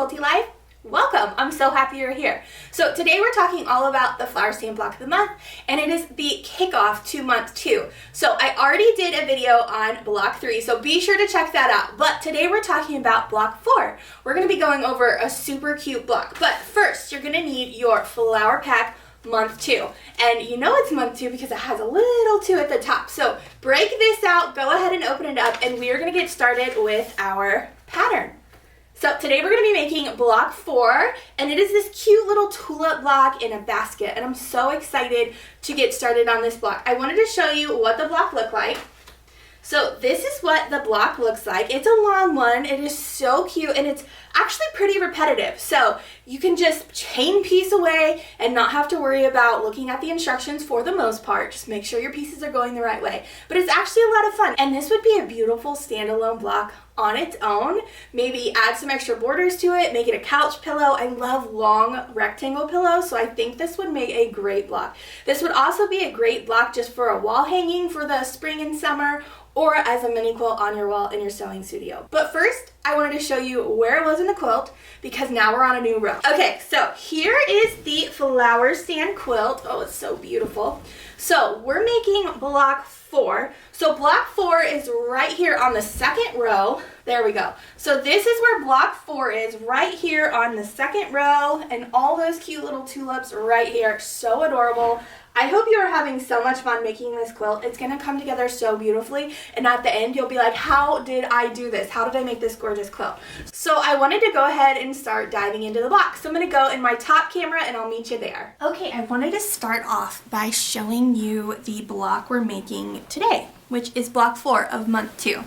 Quilty Life. Welcome, I'm so happy you're here. So today we're talking all about the Flower Stand block of the month, and it is the kickoff to month 2. So I already did a video on block 3, so be sure to check that out. But today we're talking about block 4. We're gonna be going over a super cute block. But first, you're gonna need your flower pack month 2. And you know it's month 2 because it has a little 2 at the top. So break this out, go ahead and open it up, and we are gonna get started with our pattern. So today we're going to be making block 4, and it is this cute little tulip block in a basket, and I'm so excited to get started on this block. I wanted to show you what the block looked like. So this is what the block looks like. It's a long one. It is so cute, and it's actually pretty repetitive. So you can just chain piece away and not have to worry about looking at the instructions for the most part. Just make sure your pieces are going the right way. But it's actually a lot of fun, and this would be a beautiful standalone block on its own. Maybe add some extra borders to it, make it a couch pillow. I love long rectangle pillows, so I think this would make a great block. This would also be a great block just for a wall hanging for the spring and summer, or as a mini quilt on your wall in your sewing studio. But first, I wanted to show you where it was in the quilt because now we're on a new row. Okay, so here is the Flower Stand quilt. Oh, it's so beautiful. So we're making block 4. So block 4 is right here on the second row. There we go. So this is where block 4 is, right here on the second row, and all those cute little tulips right here. So adorable. I hope you are having so much fun making this quilt. It's gonna come together so beautifully, and at the end you'll be like, how did I do this? How did I make this gorgeous quilt? So I wanted to go ahead and start diving into the block. So I'm gonna go in my top camera and I'll meet you there. Okay, I wanted to start off by showing you the block we're making today, which is block 4 of month 2.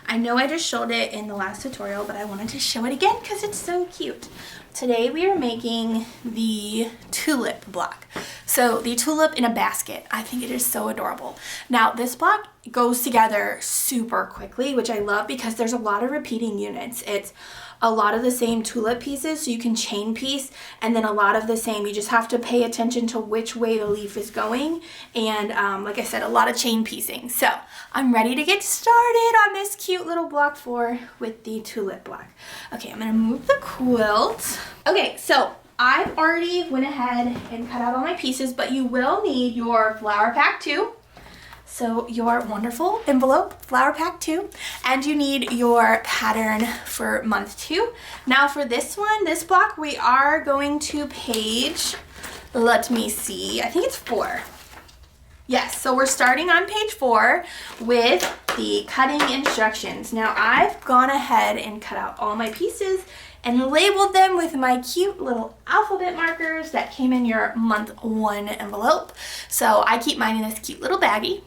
I know I just showed it in the last tutorial, but I wanted to show it again because it's so cute. Today we are making the tulip block. So the tulip in a basket. I think it is so adorable. Now this block goes together super quickly, which I love because there's a lot of repeating units. It's a lot of the same tulip pieces, so you can chain piece, and then a lot of the same. You just have to pay attention to which way the leaf is going, and like I said, a lot of chain piecing. So I'm ready to get started on this cute little block 4 with the tulip block. Okay, I'm gonna move the quilt. Okay, so I've already went ahead and cut out all my pieces, but you will need your flower pack too. So your wonderful envelope, flower pack 2, and you need your pattern for month 2. Now for this one, this block, we are going to page, let me see, I think it's 4. Yes, so we're starting on page 4 with the cutting instructions. Now I've gone ahead and cut out all my pieces and labeled them with my cute little alphabet markers that came in your month 1 envelope. So I keep mine in this cute little baggie.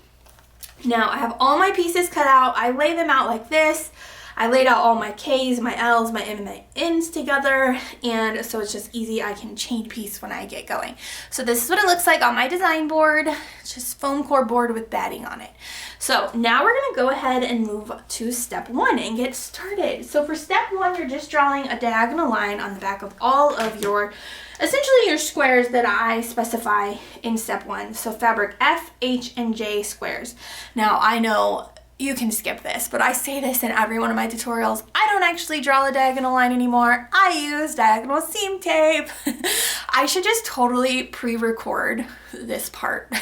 Now I have all my pieces cut out. I lay them out like this. I laid out all my K's, my L's, my M, and my N's together, and so it's just easy. I can chain piece when I get going. So this is what it looks like on my design board. It's just foam core board with batting on it. So now we're gonna go ahead and move to step 1 and get started. So for step 1, you're just drawing a diagonal line on the back of all of your, essentially your squares that I specify in step 1. So fabric F, H, and J squares. Now I know you can skip this, but I say this in every one of my tutorials. I don't actually draw a diagonal line anymore. I use diagonal seam tape. I should just totally pre-record this part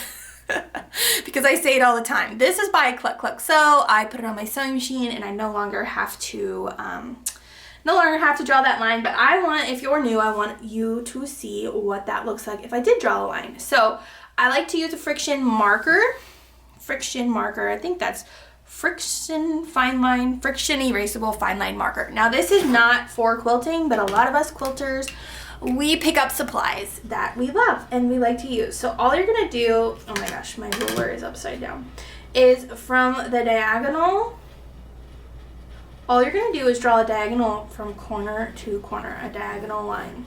because I say it all the time. This is by Cluck Cluck Sew. I put it on my sewing machine and I no longer have to draw that line, but I want, if you're new, I want you to see what that looks like if I did draw a line. So I like to use a Frixon Marker. Frixon Marker, I think that's Frixon erasable fine line marker. Now this is not for quilting, but a lot of us quilters, we pick up supplies that we love and we like to use. So all you're gonna do, oh my gosh, my ruler is upside down, is from the diagonal, all you're gonna do is draw a diagonal from corner to corner, a diagonal line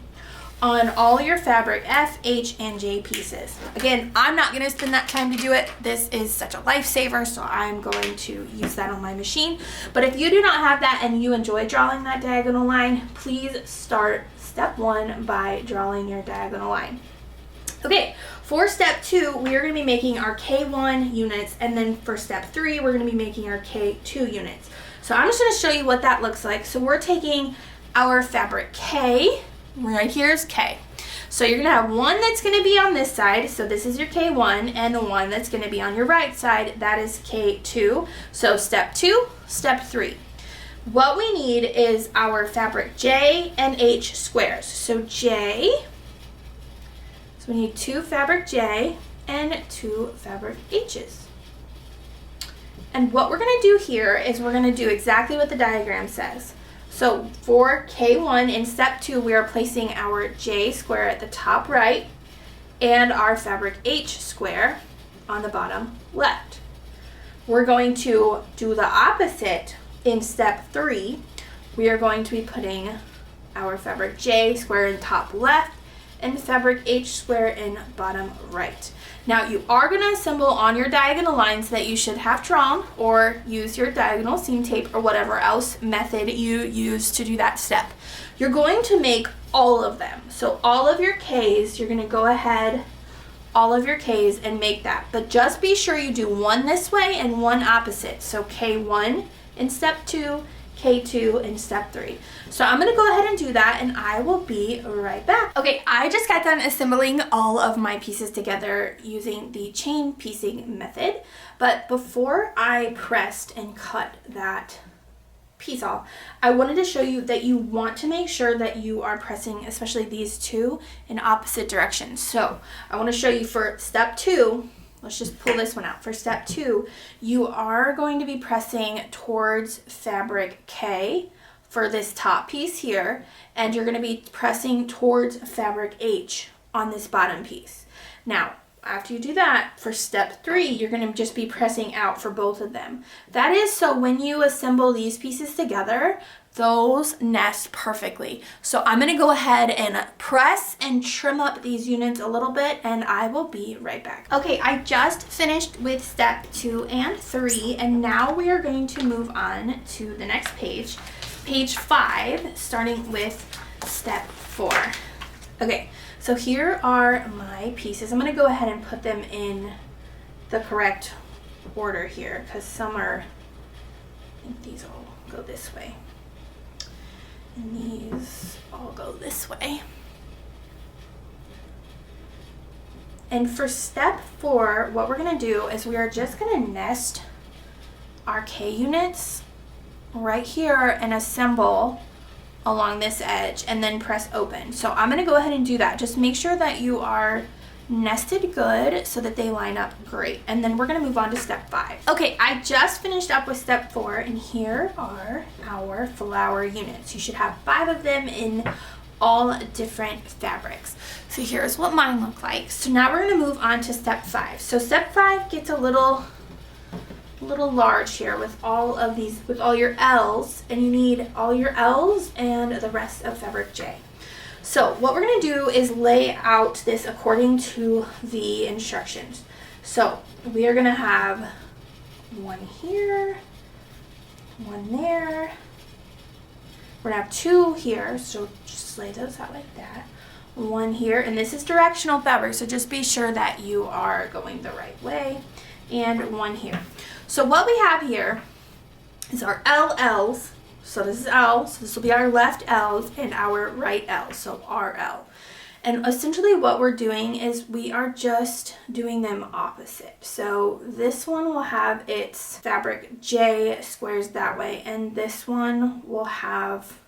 on all your fabric F, H, and J pieces. Again, I'm not gonna spend that time to do it. This is such a lifesaver, so I'm going to use that on my machine. But if you do not have that and you enjoy drawing that diagonal line, please start step 1 by drawing your diagonal line. Okay, for step 2, we are gonna be making our K1 units, and then for step 3, we're gonna be making our K2 units. So I'm just gonna show you what that looks like. So we're taking our fabric K. Right here is K. So you're gonna have one that's gonna be on this side, so this is your K1, and the one that's gonna be on your right side, that is K2. So step 2, step 3. What we need is our fabric J and H squares. So J, so we need 2 fabric J and 2 fabric H's. And what we're gonna do here is we're gonna do exactly what the diagram says. So for K1 in step 2, we are placing our J square at the top right and our fabric H square on the bottom left. We're going to do the opposite in step 3. We are going to be putting our fabric J square in top left and fabric H square in bottom right. Now you are going to assemble on your diagonal lines that you should have drawn, or use your diagonal seam tape or whatever else method you use to do that step. You're going to make all of them. So all of your K's, you're going to go ahead, all of your K's, and make that. But just be sure you do one this way and one opposite. So K1 in step 2, K2 in step 3. So I'm gonna go ahead and do that, and I will be right back. Okay, I just got done assembling all of my pieces together using the chain piecing method. But before I pressed and cut that piece off, I wanted to show you that you want to make sure that you are pressing, especially these two, in opposite directions. So I want to show you for step 2. Let's just pull this one out. For step 2, you are going to be pressing towards fabric K for this top piece here, and you're going to be pressing towards fabric H on this bottom piece. Now, after you do that, for step 3, you're going to just be pressing out for both of them. That is so when you assemble these pieces together, those nest perfectly. So I'm going to go ahead and press and trim up these units a little bit, and I will be right back. Okay, I just finished with step 2 and 3, and now we are going to move on to the next page, page 5, starting with step 4. Okay, so here are my pieces. I'm going to go ahead and put them in the correct order here, because some are, I think these all go this way. And these all go this way. And for step 4, what we're going to do is we are just going to nest our K units right here and assemble along this edge and then press open. So I'm going to go ahead and do that. Just make sure that you are nested good so that they line up great. And then we're going to move on to step 5. Okay, I just finished up with step 4, and here are our flower units. You should have 5 of them in all different fabrics. So here's what mine look like. So now we're going to move on to step 5. So step 5 gets a little large here with all of these, with all your L's, and you need all your L's and the rest of fabric J. So what we're going to do is lay out this according to the instructions. So we are going to have one here, one there. We're going to have 2 here, so just lay those out like that. One here, and this is directional fabric, so just be sure that you are going the right way. And one here. So what we have here is our LLs. So this is L, so this will be our left L's and our right L, so RL. And essentially what we're doing is we are just doing them opposite. So this one will have its fabric J squares that way, and this one will have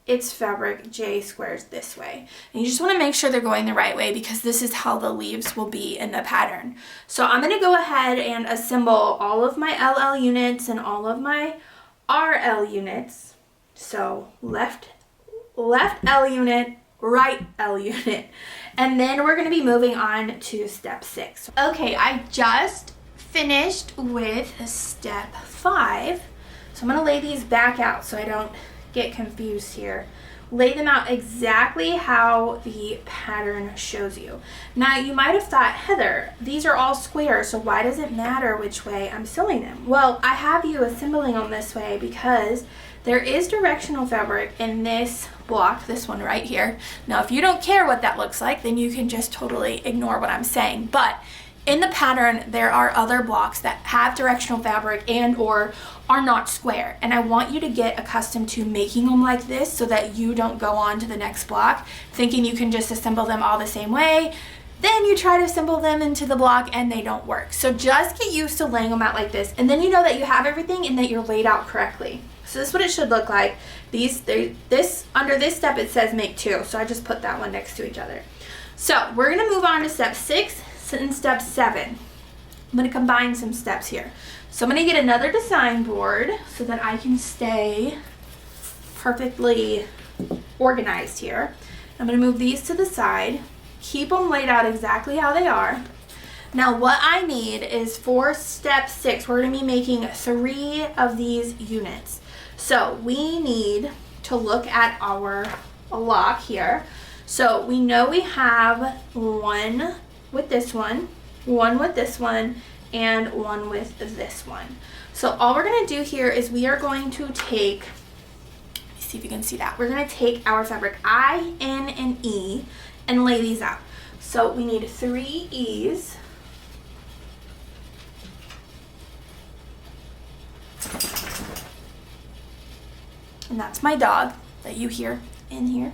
its fabric J squares this way. And you just want to make sure they're going the right way, because this is how the leaves will be in the pattern. So I'm going to go ahead and assemble all of my LL units and all of my RL units. So left L unit, right L unit. And then we're going to be moving on to step 6. Okay, I just finished with step 5. So I'm going to lay these back out so I don't get confused here. Lay them out exactly how the pattern shows you. Now you might have thought, Heather, these are all squares, so why does it matter which way I'm sewing them? Well, I have you assembling them this way because there is directional fabric in this block, this one right here. Now if you don't care what that looks like, then you can just totally ignore what I'm saying. But in the pattern, there are other blocks that have directional fabric and or are not square. And I want you to get accustomed to making them like this so that you don't go on to the next block thinking you can just assemble them all the same way. Then you try to assemble them into the block and they don't work. So just get used to laying them out like this, and then you know that you have everything and that you're laid out correctly. So this is what it should look like. Under this step it says make 2, so I just put that one next to each other. So we're gonna move on to step 6 and step 7. I'm gonna combine some steps here. So I'm gonna get another design board so that I can stay perfectly organized here. I'm gonna move these to the side, keep them laid out exactly how they are. Now what I need is for step 6, we're gonna be making 3 of these units. So we need to look at our block here. So we know we have one with this one with this one, and one with this one. So all we're gonna do here is we are going to take, let me see if you can see that. We're gonna take our fabric I, N, and E and lay these out. So we need 3 E's. And that's my dog that you hear in here.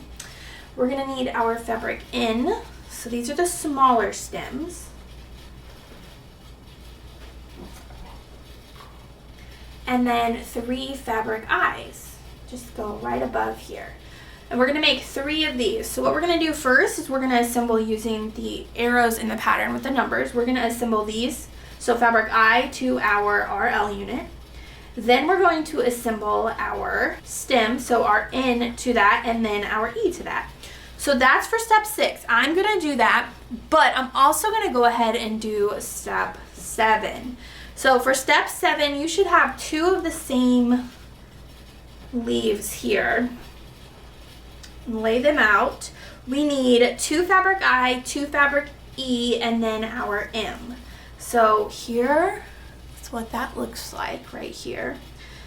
We're gonna need our fabric N. So these are the smaller stems. And then 3 fabric I's. Just go right above here. And we're gonna make 3 of these. So what we're gonna do first is we're gonna assemble using the arrows in the pattern with the numbers. We're gonna assemble these. So fabric I to our RL unit. Then we're going to assemble our stem, so our N to that, and then our E to that. So that's for step 6. I'm gonna do that, but I'm also gonna go ahead and do step 7. So for step 7, you should have 2 of the same leaves here. Lay them out. We need 2 fabric I, 2 fabric E, and then our M. So here, that's what that looks like right here.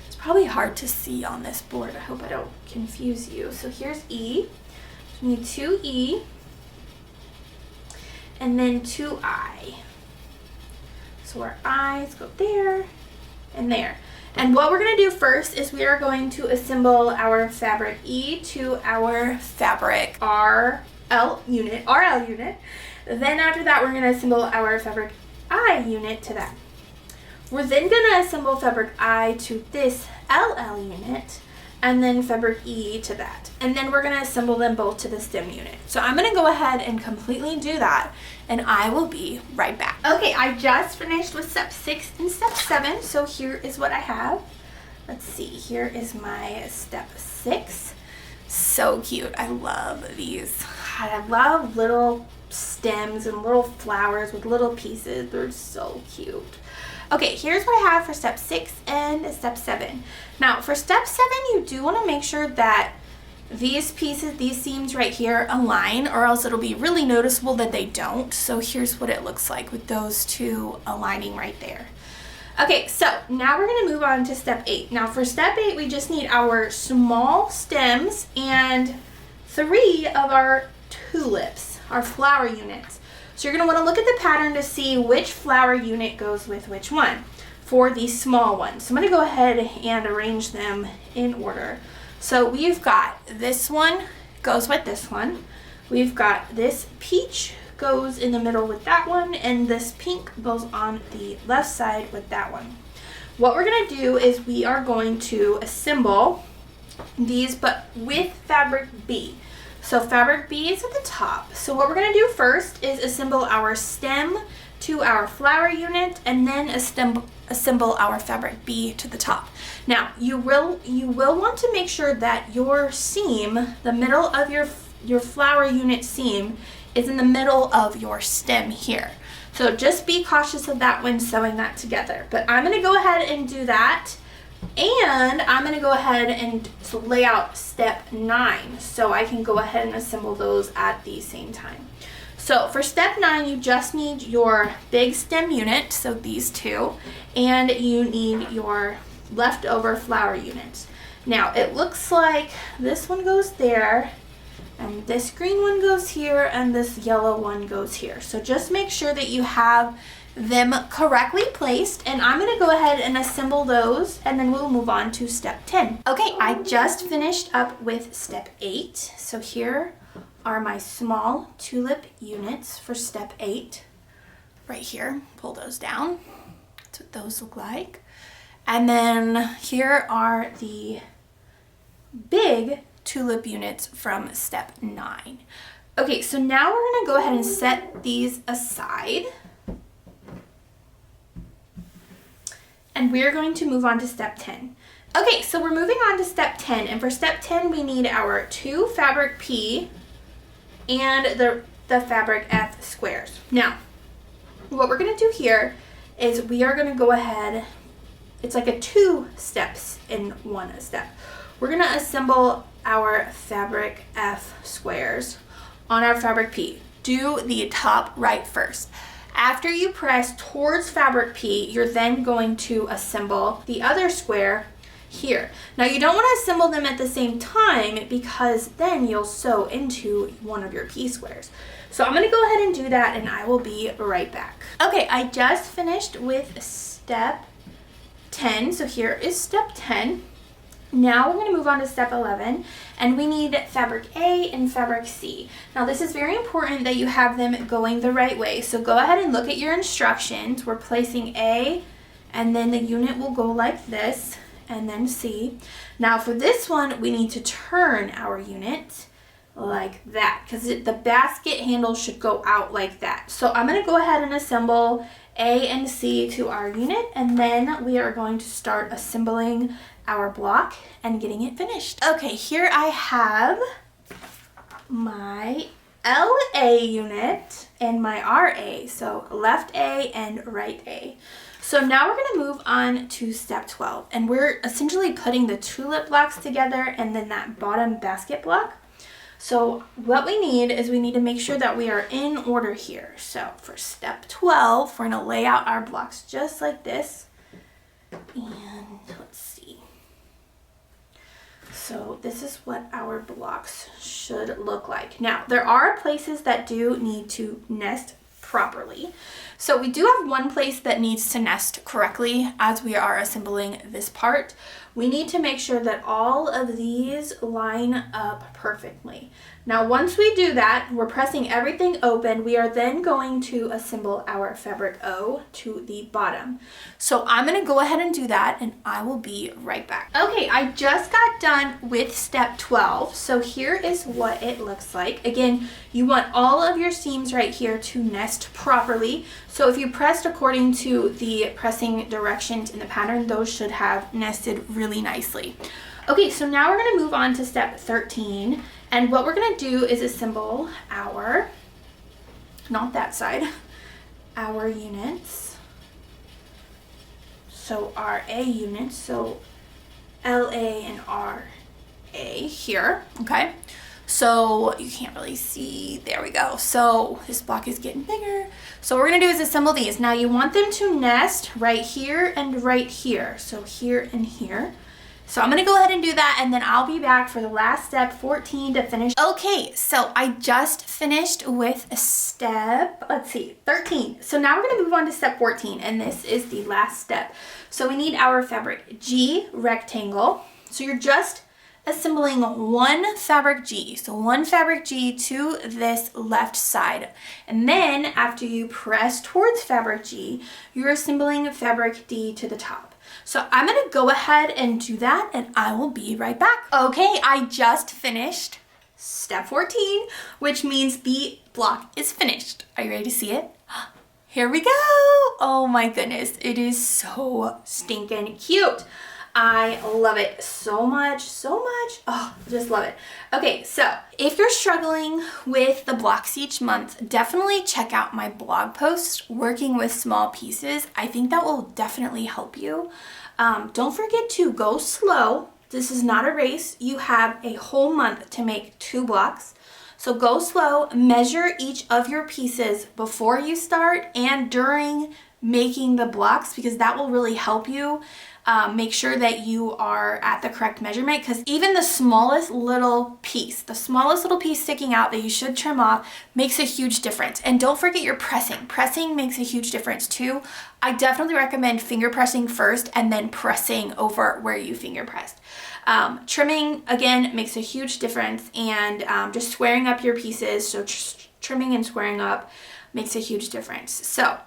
It's probably hard to see on this board. I hope I don't confuse you. So here's E. So we need 2 E, and then 2 I. So our I's go there and there. And what we're gonna do first is we are going to assemble our fabric E to our fabric RL unit. Then after that, we're gonna assemble our fabric I unit to that. We're then gonna assemble fabric I to this LL unit, and then fabric E to that. And then we're gonna assemble them both to the stem unit. So I'm gonna go ahead and completely do that, and I will be right back. Okay, I just finished with step 6 and step 7, so here is what I have. Let's see, here is my step 6. So cute, I love these. I love little stems and little flowers with little pieces. They're so cute. Okay, here's what I have for step 6 and step 7. Now, for step 7, you do want to make sure that these pieces, these seams right here align, or else it'll be really noticeable that they don't. So here's what it looks like with those 2 aligning right there. Okay, so now we're going to move on to step 8. Now for step 8, we just need our small stems and 3 of our tulips, our flower units. So you're going to want to look at the pattern to see which flower unit goes with which one for these small ones. So I'm going to go ahead and arrange them in order. So we've got this one goes with this one. We've got this peach goes in the middle with that one, and this pink goes on the left side with that one. What we're going to do is we are going to assemble these, but with fabric B. So fabric B is at the top. So what we're going to do first is assemble our stem to our flower unit, and then assemble our fabric B to the top. Now you will want to make sure that your seam, the middle of your flower unit seam, is in the middle of your stem here. So just be cautious of that when sewing that together. But I'm going to go ahead and do that. And I'm going to go ahead and lay out step 9 so I can go ahead and assemble those at the same time. So for step 9, you just need your big stem unit, so these 2, and you need your leftover flower units. Now it looks like this one goes there, and this green one goes here, and this yellow one goes here. So just make sure that you have them correctly placed, and I'm gonna go ahead and assemble those, and then we'll move on to step 10. Okay, I just finished up with step 8. So here are my small tulip units for step 8. Right here, pull those down. That's what those look like. And then here are the big tulip units from step 9. Okay, so now we're gonna go ahead and set these aside. And we're going to move on to step 10. Okay, so we're moving on to step 10, and for step 10, we need our 2 fabric P and the fabric F squares. Now, what we're gonna do here is we are gonna go ahead, it's like a 2 steps in 1 step. We're gonna assemble our fabric F squares on our fabric P. Do the top right first. After you press towards fabric P, you're then going to assemble the other square here. Now you don't want to assemble them at the same time because then you'll sew into one of your P squares. So I'm going to go ahead and do that, and I will be right back. Okay, I just finished with step 10. So here is step 10. Now we're going to move on to step 11, and we need fabric A and fabric C. Now this is very important that you have them going the right way. So go ahead and look at your instructions. We're placing A, and then the unit will go like this, and then C. Now for this one, we need to turn our unit like that because the basket handle should go out like that. So I'm going to go ahead and assemble A and C to our unit, and then we are going to start assembling our block and getting it finished. Okay, here I have my LA unit and my RA, so left A and right A. So now we're gonna move on to step 12, and we're essentially putting the tulip blocks together and then that bottom basket block. So what we need is we need to make sure that we are in order here. So for step 12, we're gonna lay out our blocks just like this. And let's see. So this is what our blocks should look like. Now, there are places that do need to nest properly. So we do have one place that needs to nest correctly as we are assembling this part. We need to make sure that all of these line up perfectly. Now, once we do that, we're pressing everything open. We are then going to assemble our fabric O to the bottom. So I'm gonna go ahead and do that, and I will be right back. Okay, I just got done with step 12. So here is what it looks like. Again, you want all of your seams right here to nest properly. So if you pressed according to the pressing directions in the pattern, those should have nested really nicely. Okay, so now we're gonna move on to step 13. And what we're gonna do is assemble our, not that side, our units. So our A units, so LA and RA here, okay? So you can't really see, there we go. So this block is getting bigger. So what we're gonna do is assemble these. Now you want them to nest right here and right here. So here and here. So I'm gonna go ahead and do that, and then I'll be back for the last step, 14, to finish. Okay, so I just finished with step, let's see, 13. So now we're gonna move on to step 14, and this is the last step. So we need our fabric G rectangle. So you're just assembling one fabric G. So one fabric G to this left side. And then after you press towards fabric G, you're assembling fabric D to the top. So I'm gonna go ahead and do that, and I will be right back. Okay, I just finished step 14, which means the block is finished. Are you ready to see it? Here we go. Oh my goodness, it is so stinking cute. I love it so much, so much. Oh, just love it. Okay, so if you're struggling with the blocks each month, definitely check out my blog post, Working with Small Pieces. I think that will definitely help you. Don't forget to go slow. This is not a race. You have a whole month to make 2 blocks. So go slow, measure each of your pieces before you start and during making the blocks, because that will really help you make sure that you are at the correct measurement, because even the smallest little piece sticking out that you should trim off makes a huge difference. And don't forget your pressing. Pressing makes a huge difference too. I definitely recommend finger pressing first and then pressing over where you finger pressed. Trimming, again, makes a huge difference, and just squaring up your pieces, so trimming and squaring up makes a huge difference. So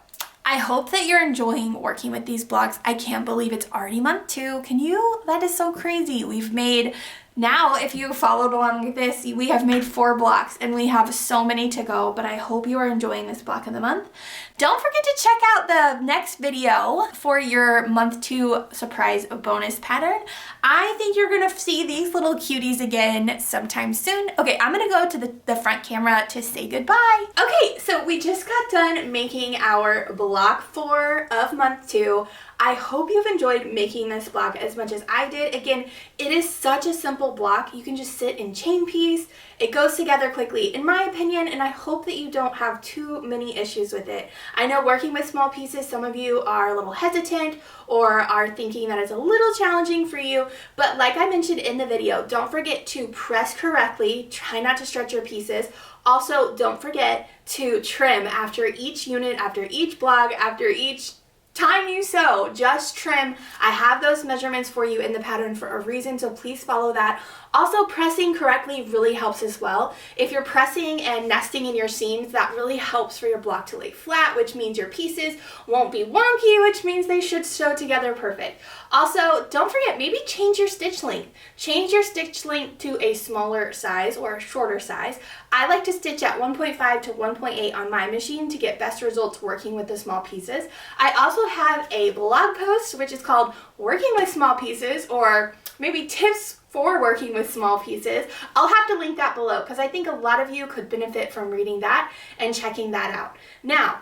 I hope that you're enjoying working with these blocks. I can't believe it's already month 2. Can you? That is so crazy. We've made, now if you followed along with this, we have made 4 blocks and we have so many to go, but I hope you are enjoying this block of the month. Don't forget to check out the next video for your month 2 surprise bonus pattern. I think you're gonna see these little cuties again sometime soon. Okay, I'm gonna go to the front camera to say goodbye. Okay, so we just got done making our block 4 of month 2. I hope you've enjoyed making this block as much as I did. Again, it is such a simple block. You can just sit and chain piece. It goes together quickly, in my opinion, and I hope that you don't have too many issues with it. I know working with small pieces, some of you are a little hesitant or are thinking that it's a little challenging for you, but like I mentioned in the video, don't forget to press correctly. Try not to stretch your pieces. Also, don't forget to trim after each unit, after each block, after each time you sew. Just trim. I have those measurements for you in the pattern for a reason, so please follow that. Also, pressing correctly really helps as well. If you're pressing and nesting in your seams, that really helps for your block to lay flat, which means your pieces won't be wonky, which means they should sew together perfect. Also, don't forget, maybe change your stitch length. Change your stitch length to a smaller size or a shorter size. I like to stitch at 1.5 to 1.8 on my machine to get best results working with the small pieces. I also have a blog post which is called Working with Small Pieces, or maybe tips for working with small pieces. I'll have to link that below because I think a lot of you could benefit from reading that and checking that out. Now,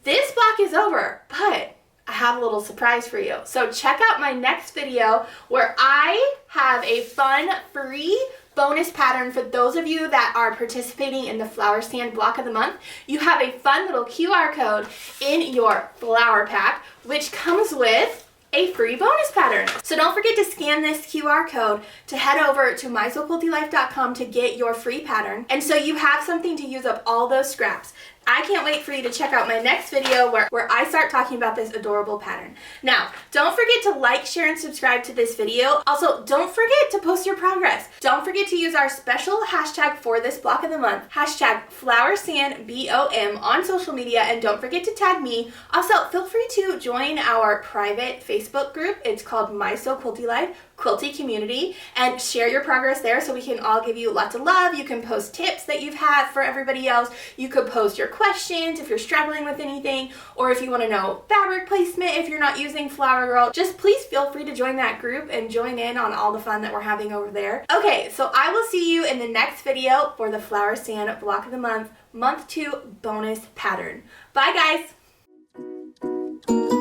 this block is over, but I have a little surprise for you. So check out my next video where I have a fun, free bonus pattern for those of you that are participating in the Flower Stand block of the month. You have a fun little QR code in your flower pack, which comes with a free bonus pattern. So don't forget to scan this QR code to head over to mysewquiltylife.com to get your free pattern. And so you have something to use up all those scraps. I can't wait for you to check out my next video where I start talking about this adorable pattern. Now, don't forget to like, share, and subscribe to this video. Also, don't forget to post your progress. Don't forget to use our special hashtag for this block of the month, hashtag Flower Stand BOM on social media, and don't forget to tag me. Also, feel free to join our private Facebook group. It's called My So Quilty Life Quilty Community, and share your progress there so we can all give you lots of love. You can post tips that you've had for everybody else. You could post your questions if you're struggling with anything, or if you want to know fabric placement if you're not using Flower Girl. Just please feel free to join that group and join in on all the fun that we're having over there. Okay, so I will see you in the next video for the Flower Stand block of the month, month 2 bonus pattern. Bye guys!